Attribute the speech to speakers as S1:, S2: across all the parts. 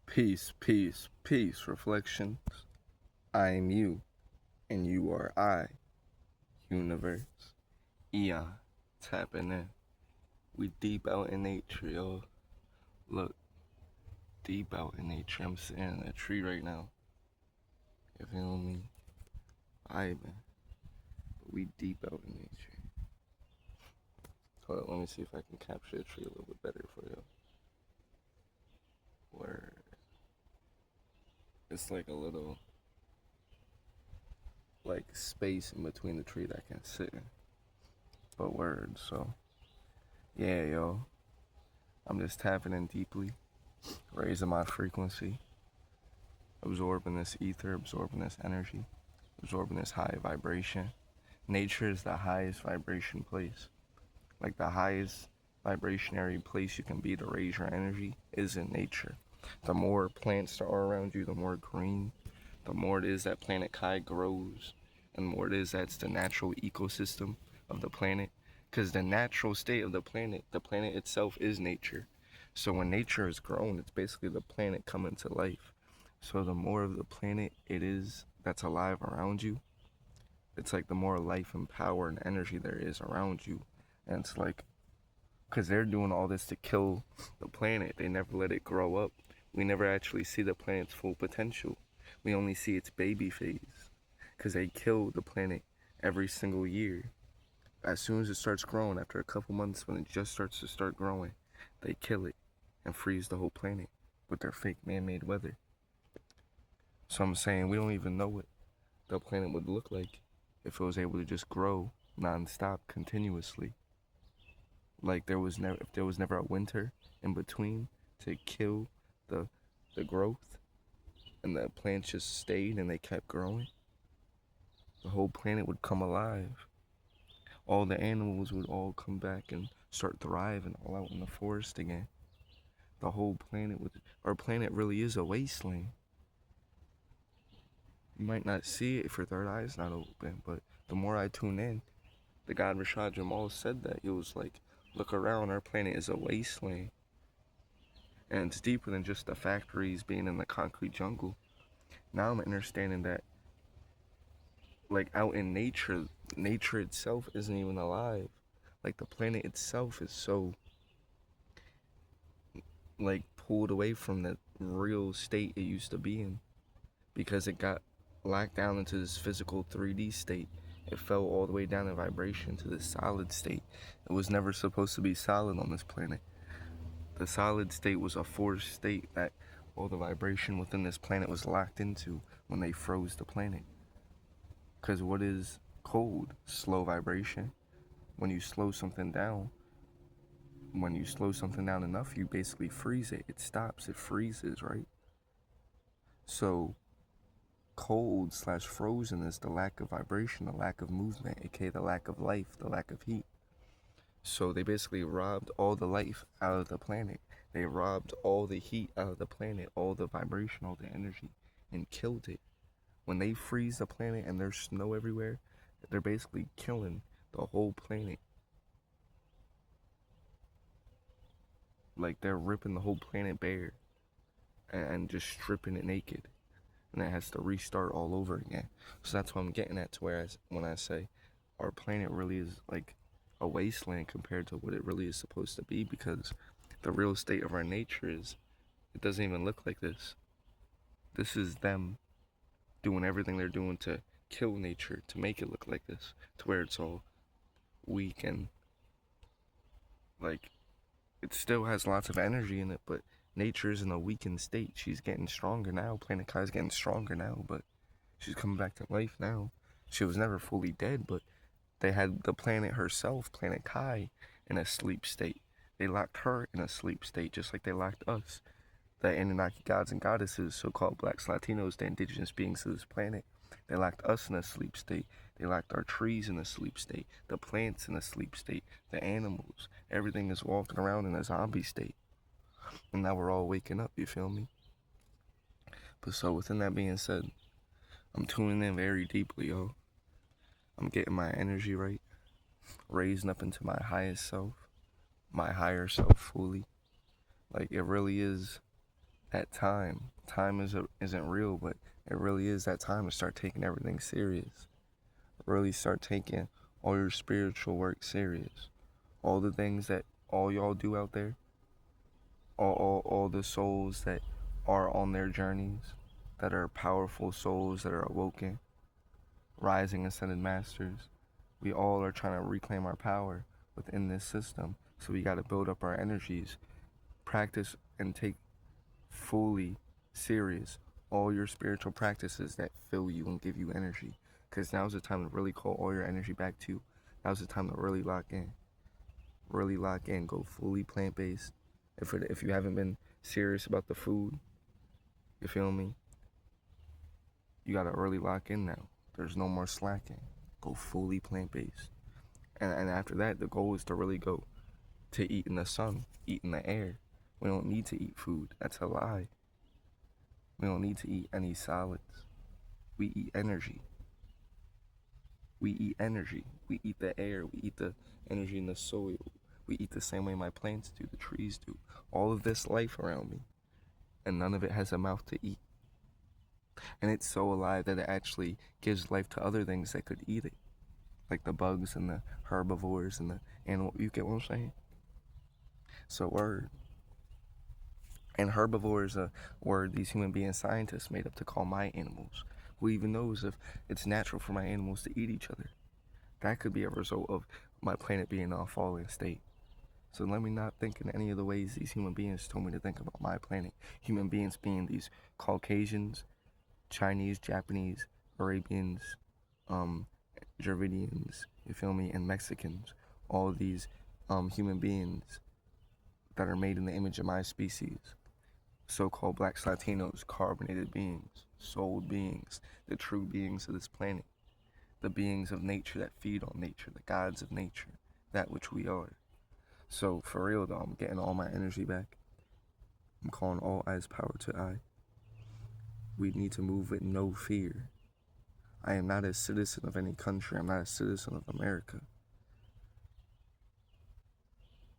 S1: Peace, peace, peace, reflections. I am you, and you are I, universe. Eon, tapping in. We deep out in nature, yo. Look, deep out in nature. I'm sitting in a tree right now. You feel me? Vibing. But we deep out in nature. Hold on, let me see if I can capture the tree a little bit better for you. Where it's like a little, like, space in between the tree that I can sit in. But words, so. Yeah, yo. I'm just tapping in deeply, raising my frequency, absorbing this ether, absorbing this energy, absorbing this high vibration. Nature is the highest vibration place. Like the highest vibrationary place you can be to raise your energy is in nature. The more plants there are around you, the more green, the more it is that planet Kai grows, and the more it is that's the natural ecosystem of the planet. Because the natural state of the planet itself is nature. So when nature is grown, it's basically the planet coming to life. So the more of the planet it is that's alive around you, it's like the more life and power and energy there is around you. And it's like, because they're doing all this to kill the planet, they never let it grow up. We never actually see the planet's full potential. We only see its baby phase. Because they kill the planet every single year. As soon as it starts growing, after a couple months when it just starts to start growing, they kill it and freeze the whole planet with their fake man-made weather. So I'm saying we don't even know what the planet would look like if it was able to just grow non-stop continuously. Like there was never if there was never a winter in between to kill the the growth and the plants just stayed and they kept growing, the whole planet would come alive. All the animals would all come back and start thriving all out in the forest again. The whole planet would Our planet really is a wasteland. You might not see it if your third eye is not open, but the more I tune in, the god Rashad Jamal said that. It was like, look around, our planet is a wasteland. And it's deeper than just the factories being in the concrete jungle. Now I'm understanding that, like, out in nature, nature itself isn't even alive. Like, the planet itself is so, like, pulled away from the real state it used to be in because it got locked down into this physical 3D state. It fell all the way down in vibration to this solid state. It was never supposed to be solid on this planet. The solid state was a forced state that all the vibration within this planet was locked into when they froze the planet. Because what is cold? Slow vibration. When you slow something down, when you slow something down enough, you basically freeze it. It stops, it freezes, right? So, cold slash frozen is the lack of vibration, the lack of movement, aka the lack of life, the lack of heat. So they basically robbed all the life out of the planet. They robbed all the heat out of the planet, all the vibration, all the energy, and killed it. When they freeze the planet and there's snow everywhere, they're basically killing the whole planet. Like they're ripping the whole planet bare and just stripping it naked. And it has to restart all over again. So that's what I'm getting at to where when I say our planet really is like a wasteland compared to what it really is supposed to be, because the real state of our nature is it doesn't even look like this. This is them doing everything they're doing to kill nature to make it look like this, to where it's all weak and like it still has lots of energy in it, but nature's in a weakened state. She's getting stronger now. Planet Kai's getting stronger now, but she's coming back to life now. She was never fully dead, but they had the planet herself, Planet Kai, in a sleep state. They locked her in a sleep state, just like they locked us. The Anunnaki gods and goddesses, so-called blacks, Latinos, the indigenous beings of this planet. They locked us in a sleep state. They locked our trees in a sleep state, the plants in a sleep state, the animals. Everything is walking around in a zombie state. And now we're all waking up, you feel me? But so within that being said, I'm tuning in very deeply, yo. I'm getting my energy right, raising up into my highest self, my higher self fully. Like it really is that time isn't real, but it really is that time to start taking everything serious. Really start taking all your spiritual work serious. All the things that all y'all do out there, all the souls that are on their journeys, that are powerful souls that are awoken, rising ascended masters. We all are trying to reclaim our power within this system. So we got to build up our energies, practice and take fully serious all your spiritual practices that fill you and give you energy. Because now's the time to really call all your energy back to you. Now's the time to really lock in. Really lock in. Go fully plant based. If you haven't been serious about the food, you feel me? You gotta really lock in now. There's no more slacking. Go fully plant based. And after that, the goal is to really go to eat in the sun, eat in the air. We don't need to eat food. That's a lie. We don't need to eat any solids. We eat energy. We eat energy. We eat the air. We eat the energy in the soil. We eat the same way my plants do, the trees do. All of this life around me. And none of it has a mouth to eat. And it's so alive that it actually gives life to other things that could eat it. Like the bugs and the herbivores and the animal. You get what I'm saying? So word. And herbivore is a word these human being scientists made up to call my animals. Who even knows if it's natural for my animals to eat each other? That could be a result of my planet being in a fallen state. So let me not think in any of the ways these human beings told me to think about my planet. Human beings being these Caucasians, Chinese, Japanese, Arabians, Dravidians, you feel me, and Mexicans. All of these human beings that are made in the image of my species. So-called blacks, Latinos, carbonated beings, soul beings, the true beings of this planet, the beings of nature that feed on nature, the gods of nature, that which we are. So for real though, I'm getting all my energy back. I'm calling all eyes power to I. We need to move with no fear. I am not a citizen of any country. I'm not a citizen of America.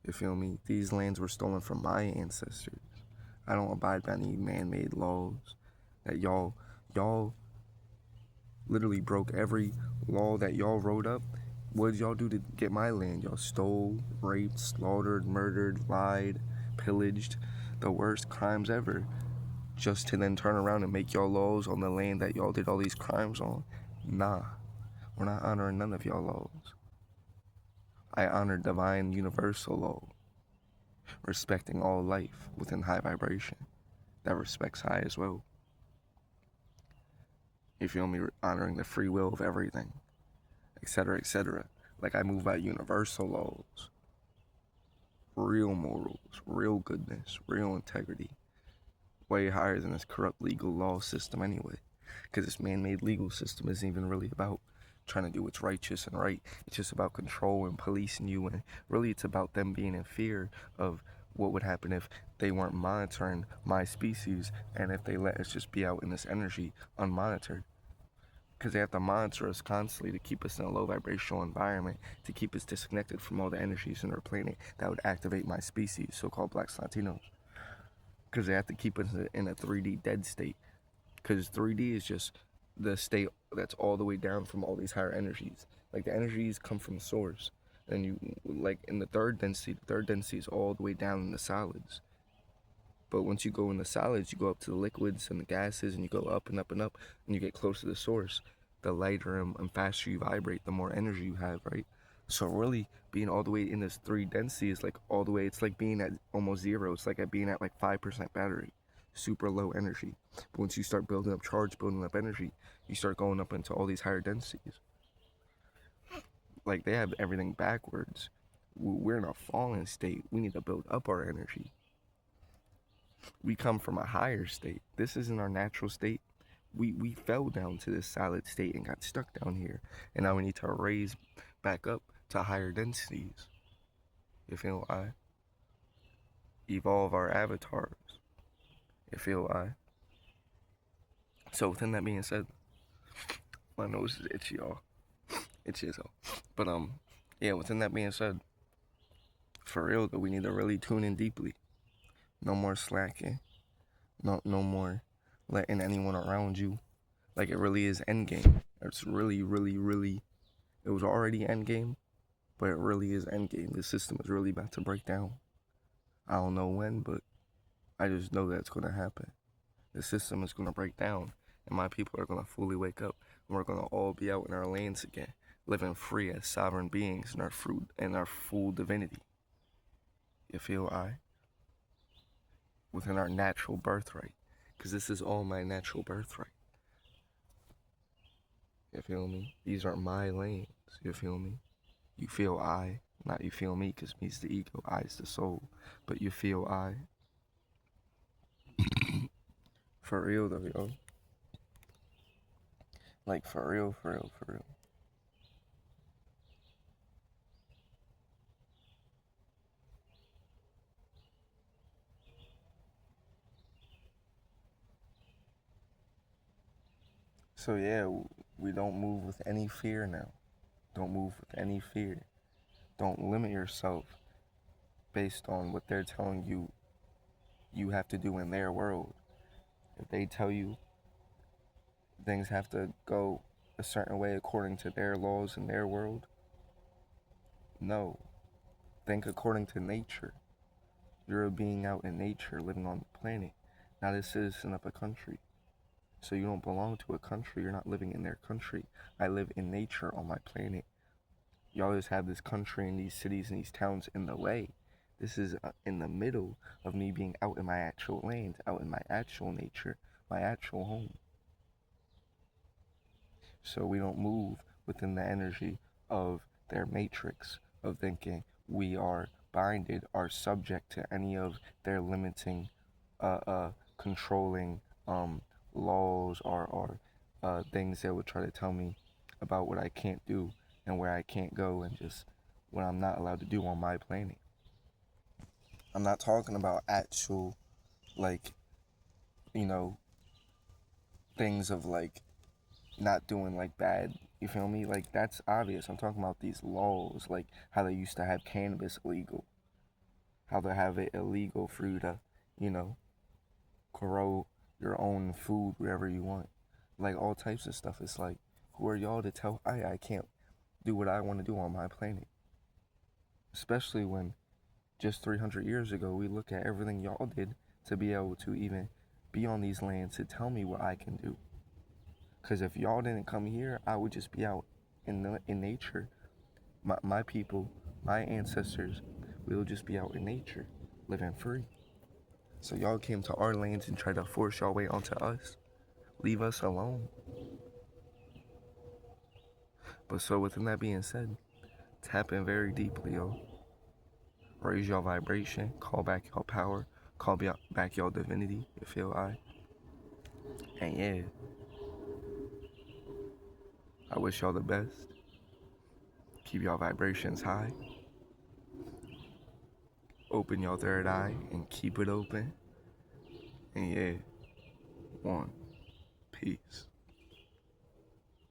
S1: You feel me? These lands were stolen from my ancestors. I don't abide by any man-made laws that y'all literally broke every law that y'all wrote up. What did y'all do to get my land? Y'all stole, raped, slaughtered, murdered, lied, pillaged, the worst crimes ever, just to then turn around and make y'all laws on the land that y'all did all these crimes on. Nah, we're not honoring none of y'all laws. I honor divine universal law, respecting all life within high vibration that respects high as well. You feel me? Honoring the free will of everything, etc., etc. Like I move by universal laws, real morals, real goodness, real integrity, way higher than this corrupt legal law system anyway. Because this man-made legal system isn't even really about trying to do what's righteous and right. It's just about control and policing you, and really it's about them being in fear of what would happen if they weren't monitoring my species and if they let us just be out in this energy unmonitored. Because they have to monitor us constantly to keep us in a low vibrational environment, to keep us disconnected from all the energies in our planet that would activate my species, so-called blacks, Latinos. Because they have to keep us in a 3D dead state. Because 3D is just the state that's all the way down from all these higher energies. Like the energies come from source. And you, like in the third density is all the way down in the solids. But once you go in the solids, you go up to the liquids and the gases, and you go up and up and up, and you get close to the source. The lighter and faster you vibrate, the more energy you have, right? So really, being all the way in this 3 density is like all the way, it's like being at almost zero. It's like at being at like 5% battery. Super low energy. But once you start building up charge, building up energy, you start going up into all these higher densities. Like they have everything backwards. We're in a fallen state. We need to build up our energy. We come from a higher state. This isn't our natural state. We fell down to this solid state and got stuck down here. And now we need to raise back up to higher densities. You feel I? Evolve our avatars. You feel I? So within that being said, my nose is itchy, y'all. Itchy as hell. But yeah, within that being said, for real though, we need to really tune in deeply. No more slacking. No more letting anyone around you. Like it really is endgame. It's really. It was already endgame, but it really is endgame. The system is really about to break down. I don't know when, but I just know that's gonna happen. The system is gonna break down, and my people are gonna fully wake up, and we're gonna all be out in our lands again, living free as sovereign beings in our fruit and our full divinity. You feel I? Within our natural birthright, because this is all my natural birthright. You feel me? These are my lanes. You feel me? You feel I, not you feel me, because me's the ego, I's the soul. But you feel I. For real though, yo. Like for real, for real, for real. So yeah, we don't move with any fear now. Don't move with any fear. Don't limit yourself based on what they're telling you you have to do in their world. If they tell you things have to go a certain way according to their laws in their world, no. Think according to nature. You're a being out in nature, living on the planet, not a citizen of a country. So you don't belong to a country. You're not living in their country. I live in nature on my planet. Y'all just have this country and these cities and these towns in the way. This is in the middle of me being out in my actual land, out in my actual nature, my actual home. So we don't move within the energy of their matrix of thinking we are binded, are subject to any of their limiting, controlling laws or things that would try to tell me about what I can't do and where I can't go and just what I'm not allowed to do on my planet. I'm not talking about actual, like, you know, things of like not doing like bad. You feel me? Like that's obvious. I'm talking about these laws, like how they used to have cannabis illegal, how they have it illegal for you to, you know, grow your own food wherever you want, like all types of stuff. It's like, who are y'all to tell I can't do what I want to do on my planet? Especially when just 300 years ago we look at everything y'all did to be able to even be on these lands to tell me what I can do. Because if y'all didn't come here, I would just be out in nature. My people, my ancestors, we will just be out in nature, living free. So y'all came to our lands and tried to force y'all way onto us. Leave us alone. But so within that being said, tap in very deeply, yo. Raise y'all vibration, call back y'all power, call back y'all divinity, you feel I? And yeah, I wish y'all the best. Keep y'all vibrations high. Open y'all third eye and keep it open. And yeah, one. Peace.